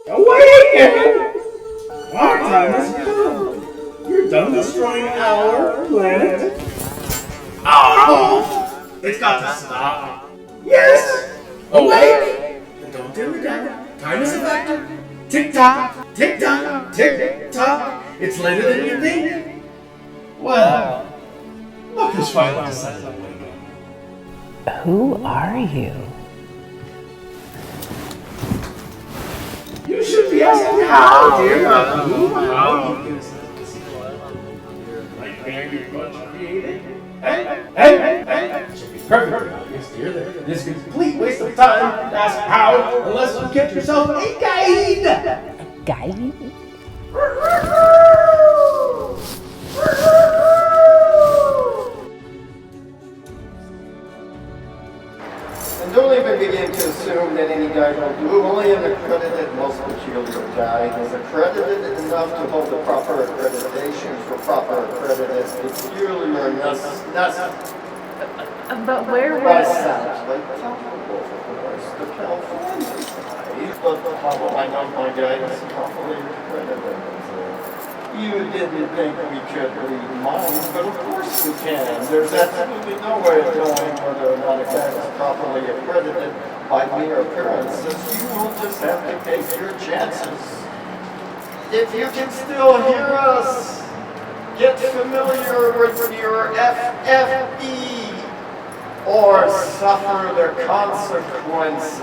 Awaken! Our time has come. You're done destroying our planet. Oh! It's got to stop. Yes! Awake! And don't dim the down. Time is a factor. Tick-tock, tick-tock, tick-tock. It's later than you think. Well, look who's finally decided to wake up. Who are you? You should be asking how, dear. How? Like very much created. Hey. It should be perfect. Yes, dear. This is a complete waste of time to ask how, unless you get yourself a guide. A guide? And don't even begin to assume that any guide will do. Only an accredited multiple cheerleader guide is accredited enough to hold the proper accreditation for proper accredited cheerleader. But where By was... South Lake Tahoe, of course, the California side. But I know my guide is properly accredited. You didn't think we could read minds, but of course we can. There's absolutely no way of knowing whether or not a guide is properly accredited by mere appearances. You will just have to take your chances. If you can still hear us, get familiar with your FFE or suffer the consequences.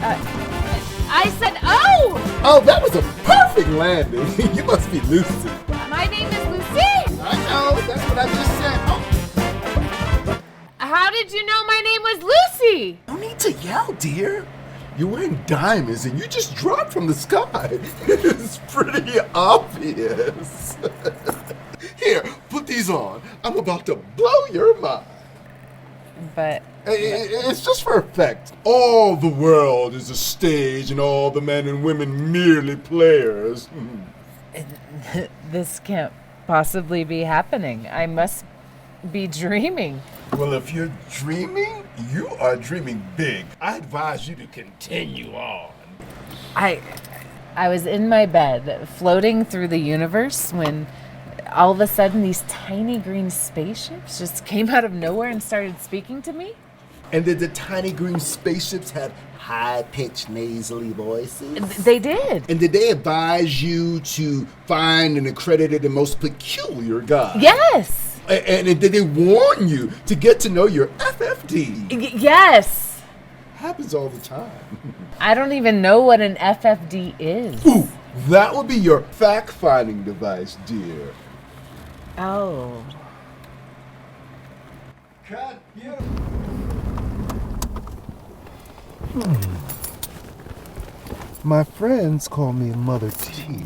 I said, oh! Oh, that was a perfect landing. You must be Lucy. My name is Lucy! I know, that's what I just said. Oh. How did you know my name was Lucy? No need to yell, dear. You're wearing diamonds and you just dropped from the sky. It's pretty obvious. Here, put these on. I'm about to blow your mind. But It's just for effect. All the world is a stage and all the men and women merely players. this can't possibly be happening. I must be dreaming. Well, if you're dreaming, you are dreaming big. I advise you to continue on. I was in my bed, floating through the universe, when all of a sudden these tiny green spaceships just came out of nowhere and started speaking to me. And did the tiny green spaceships have high-pitched nasally voices? They did. And did they advise you to find an accredited and most peculiar guy? Yes. And did they warn you to get to know your FFD? Yes. Happens all the time. I don't even know what an FFD is. Ooh, that would be your fact-finding device, dear. Oh. Cut, you. My friends call me Mother T.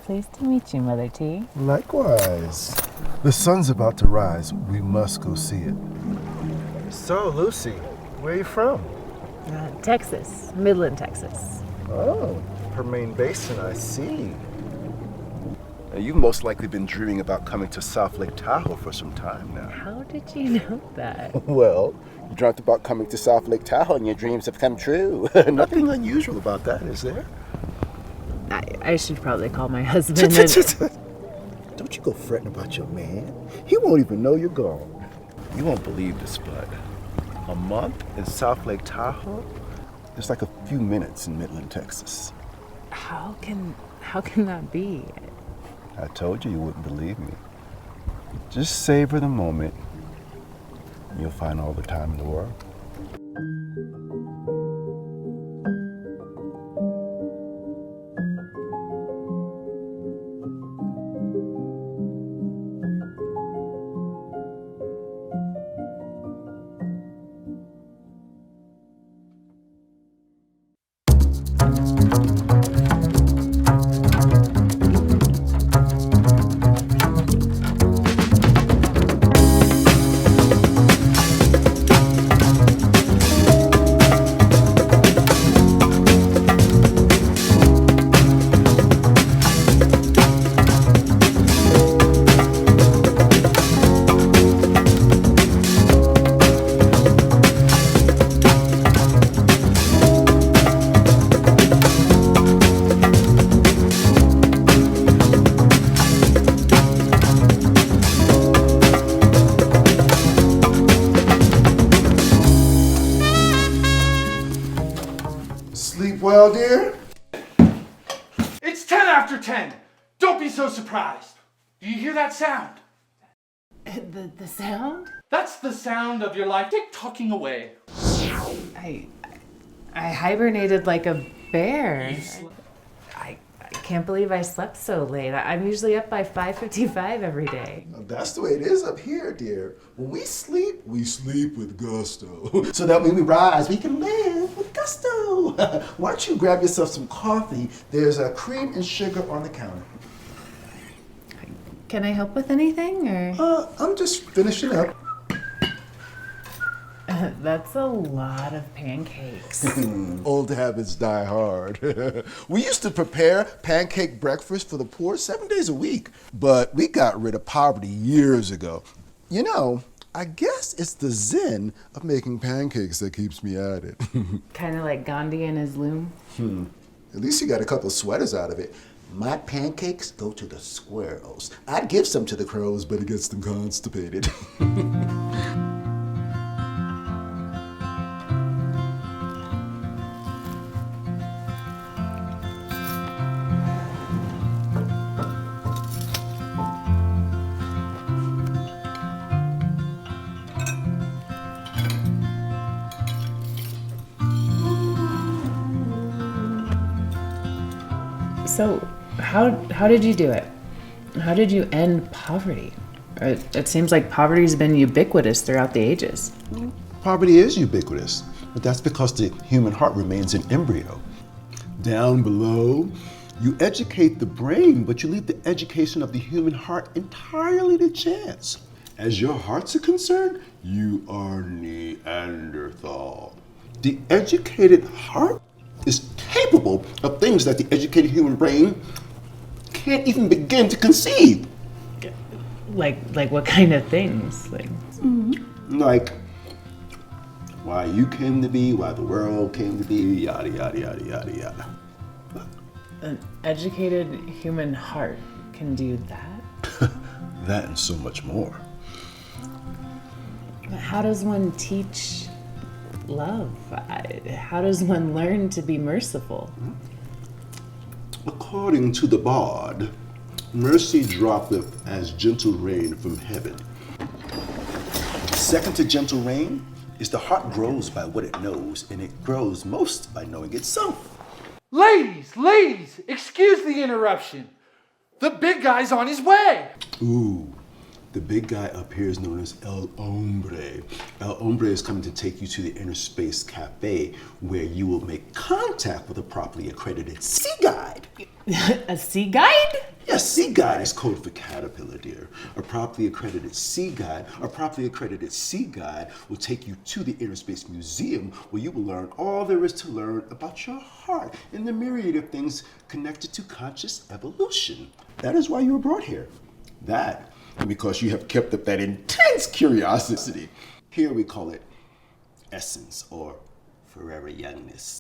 Pleased to meet you, Mother T. Likewise. The sun's about to rise. We must go see it. So, Lucy, where are you from? Texas, Midland, Texas. Oh, Permian Basin, I see. You've most likely been dreaming about coming to South Lake Tahoe for some time now. How did you know that? Well, you dreamt about coming to South Lake Tahoe and your dreams have come true. Nothing unusual about that, is there? I should probably call my husband. and- Don't you go fretting about your man. He won't even know you're gone. You won't believe this, but a month in South Lake Tahoe is like a few minutes in Midland, Texas. How can that be? I told you wouldn't believe me. Just savor the moment, and you'll find all the time in the world. Sleep well, dear? It's 10 after 10. Don't be so surprised. Do you hear that sound? The sound? That's the sound of your life tick-tocking away. I hibernated like a bear. I can't believe I slept so late. I'm usually up by 5:55 every day. That's the way it is up here, dear. When we sleep with gusto. So that when we rise, we can live with gusto. Why don't you grab yourself some coffee? There's a cream and sugar on the counter. Can I help with anything, or? I'm just finishing up. That's a lot of pancakes. Old habits die hard. We used to prepare pancake breakfast for the poor 7 days a week, but we got rid of poverty years ago. You know, I guess it's the zen of making pancakes that keeps me at it. Kind of like Gandhi and his loom. At least you got a couple of sweaters out of it. My pancakes go to the squirrels. I'd give some to the crows, but it gets them constipated. So, how did you do it? How did you end poverty? It seems like poverty's been ubiquitous throughout the ages. Poverty is ubiquitous, but that's because the human heart remains in embryo. Down below, you educate the brain, but you leave the education of the human heart entirely to chance. As your hearts are concerned, you are Neanderthal. The educated heart is capable of things that the educated human brain can't even begin to conceive. Like what kind of things? Like why you came to be, why the world came to be, yada, yada, yada, yada, yada. An educated human heart can do that? That and so much more. But how does one teach love? How does one learn to be merciful? According to the bard, mercy droppeth as gentle rain from heaven. Second to gentle rain is the heart grows by what it knows, and it grows most by knowing itself. Ladies, excuse the interruption. The big guy's on his way. Ooh, the big guy up here is known as El Hombre. El Hombre is coming to take you to the Inner Space Cafe, where you will make contact with a properly accredited sea guide. A sea guide? Yes, sea guide is code for caterpillar, dear. A properly accredited sea guide will take you to the Inner Space Museum, where you will learn all there is to learn about your heart and the myriad of things connected to conscious evolution. That is why you were brought here. That, and because you have kept up that intense curiosity. Here we call it essence or forever youngness.